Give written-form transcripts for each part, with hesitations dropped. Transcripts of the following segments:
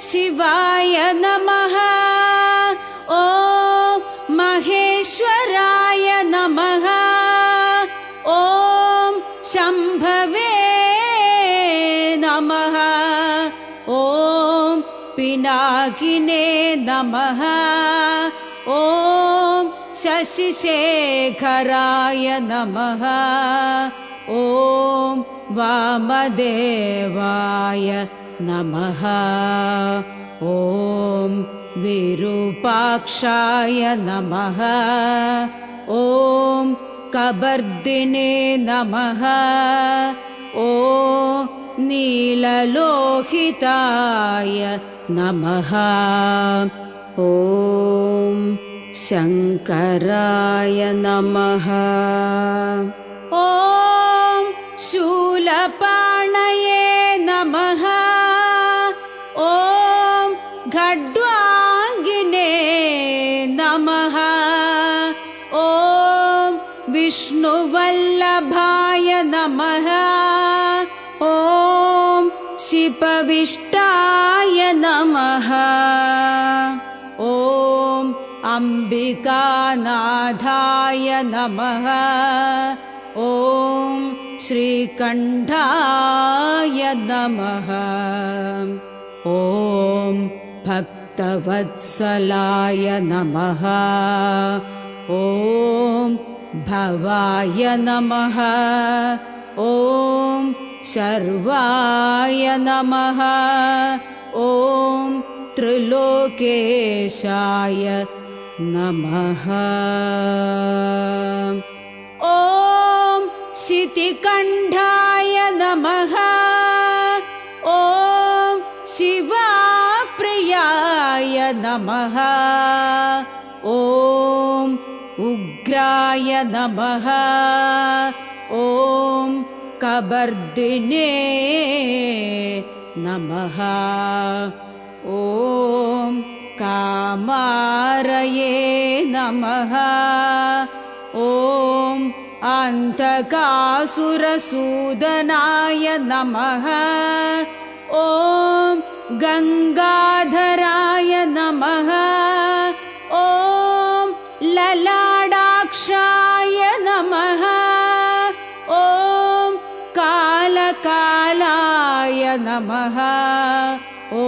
शिवाय नमः। ॐ महेश्वराय नमः। ॐ शम्भवे नमः। ॐ पिनाकिने नमः। ॐ शशिशेखराय नमः। ॐ वामदेवाय नमः। ॐ विरूपाक्षाय नमः। ॐ कबर्दिने नमः। ॐ नीललोहिताय नमः। ॐ शङ्कराय नमः। ॐ शूलपाणये नमः। ॐ खड्वाङ्गिने नमः। ॐ विष्णुवल्लभाय नमः। ॐ शिपविष्टाय नमः। ॐ अम्बिकानाथाय नमः। ॐ श्रीकण्ठाय नमः। ॐ भक्तवत्सलाय नमः। ॐ भवाय नमः। ॐ शर्वाय नमः। ॐ त्रिलोकेशाय नमः। ॐ शितिकण्ठाय नमः। ॐ शिवाप्रियाय नमः। ॐ उग्राय नमः। ॐ कबर्दिने नमः। ॐ कामारये नमः। ॐ अन्तकासुरसूदनाय नमः। ॐ गङ्गाधराय नमः। ॐ ललाडाक्षाय नमः। ॐ कालकालाय नमः। ॐ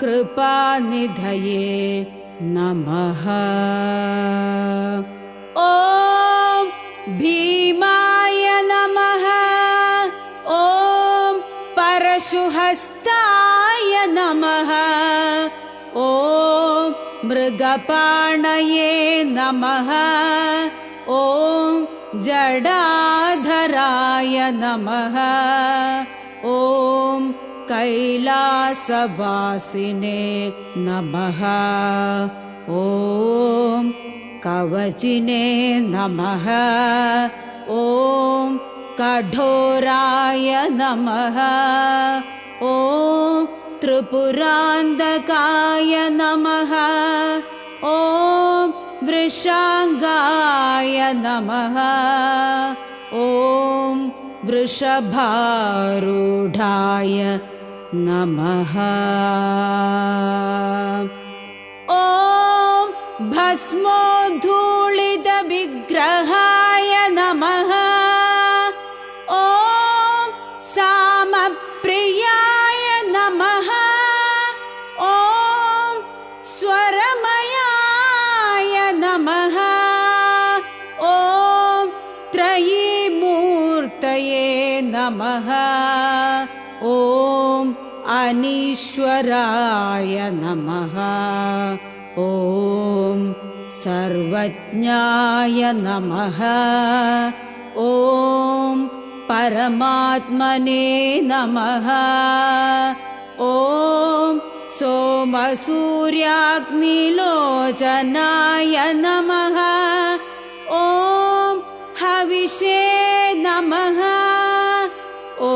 कृपानिधये नमः। ॐ भीमाय नमः। ॐ परशुहस्ताय नमः। ॐ मृगपाणये नमः। ॐ जडाधराय नमः। ॐ कैलासवासिने नमः। ॐ कवचिने नमः। ॐ कठोराय नमः। ॐ त्रिपुरान्तकाय नमः। ॐ वृषाङ्गाय नमः। ॐ वृषभारूढाय नमः। ॐ भस्मोद्धूलितविग्रहाय नमः। ॐ सामप्रियाय नमः। ॐ स्वरमयाय नमः। ॐ त्रयीमूर्तये नमः। ॐ अनीश्वराय नमः। ॐ सर्वज्ञाय नमः। ॐ परमात्मने नमः। ॐ सोमसूर्याग्निलोचनाय नमः। ॐ हविषे नमः। ॐ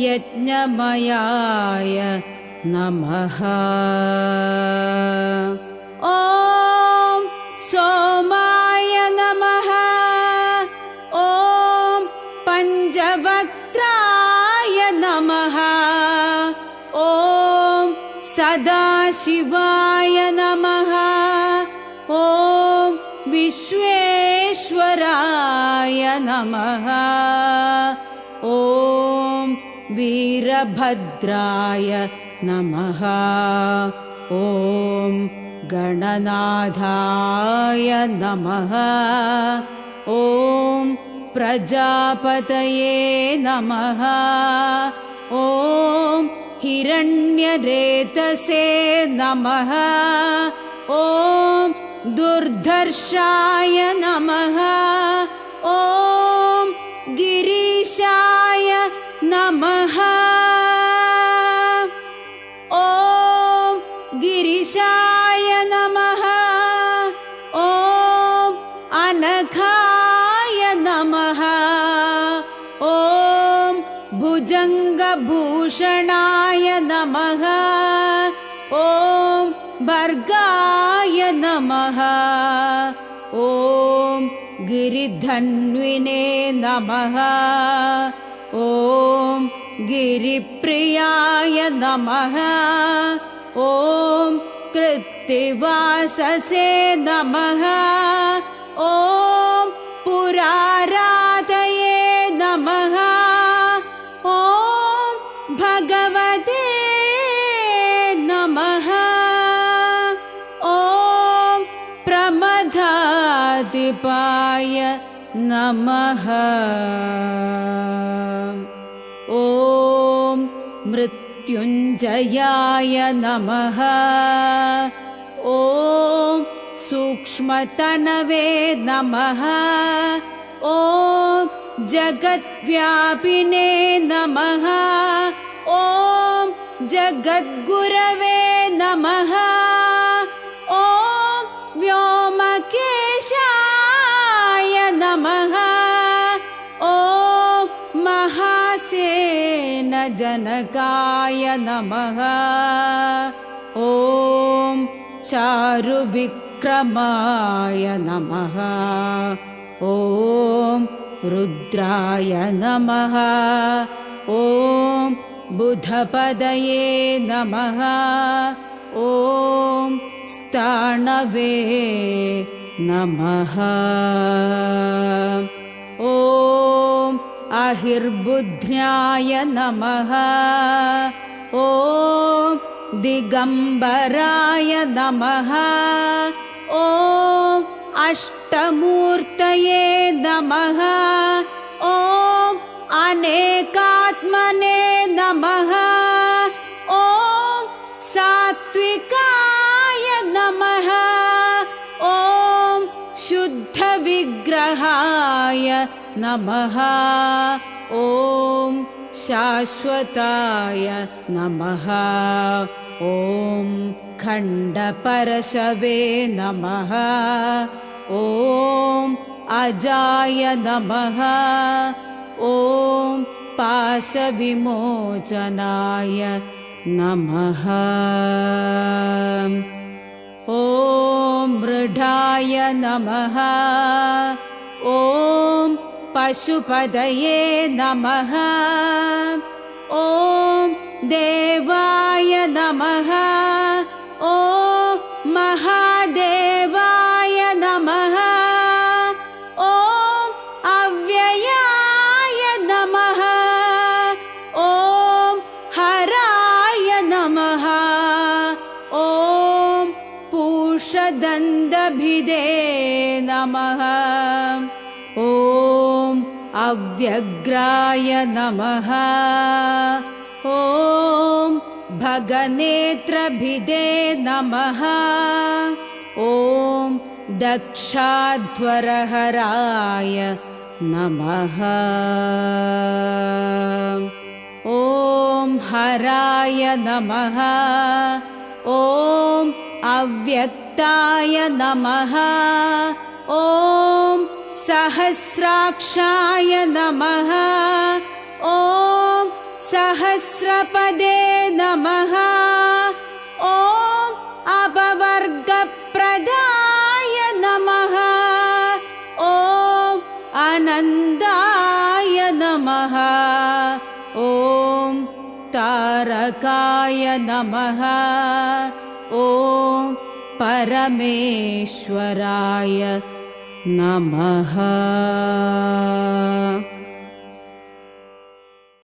यज्ञमयाय नमः। ॐ सोमाय नमः। ॐ पञ्चवक्त्राय नमः। ॐ सदाशिवाय नमः। ॐ विश्वेश्वराय नमः। ॐ वीरभद्राय नमः। ॐ गणनाथाय नमः। ॐ प्रजापतये नमः। ॐ हिरण्यरेतसे नमः। ॐ दुर्धर्षाय नमः। ॐ गिरीशाय नमः। ॐ गिरीशाय नमः। ॐ अनघाय नमः। ॐ भुजङ्गभूषणाय नमः। ॐ भर्गाय नमः। ॐ गिरिधन्विने नमः। ॐ गिरिप्रियाय नमः। ॐ कृत्तिवाससे नमः। ॐ पुराराधये नमः। ॐ भगवते नमः। ॐ प्रमदाधिपाय नमः। ॐ मृत्युञ्जयाय नमः। ॐ सूक्ष्मतनवे नमः। ॐ जगद्व्यापिने नमः। ॐ जगद्गुरवे नमः। ॐ व्योमकेशाय नमः। ॐ महासेनजनकाय नमः। ॐ चारुविक्रमाय नमः। ॐ रुद्राय नमः। ॐ बुधपदये नमः। ॐ स्थाणवे नमः। ॐ अहिर्बुध्न्याय नमः। ॐ दिगम्बराय नमः। ॐ अष्टमूर्तये नमः। ॐ अनेकात्मने नमः। ॐ सात्विकाय नमः। ॐ शुद्धविग्रहाय नमः। ॐ शाश्वताय नमः। ॐ खण्डपरशवे नमः। ॐ अजाय नमः। ॐ पाशविमोचनाय नमः। ॐ मृडाय नमः। ॐ पशुपदये नमः। ॐ देवाय नमः। ॐ महादेवाय नमः। ॐ अव्ययाय नमः। ॐ हराय नमः। ॐ पूषदण्डभिदे नमः। ॐ अव्यग्राय नमः। ॐ भगनेत्रभिदे नमः। ॐ दक्षाध्वरहराय नमः। ॐ हराय नमः। ॐ अव्यक्ताय नमः। ॐ सहस्राक्षाय नमः। ॐ सहस्रपदे नमः। ॐ अपवर्गप्रदाय नमः। ॐ आनन्दाय नमः। ॐ तारकाय नमः। ॐ परमेश्वराय नमः।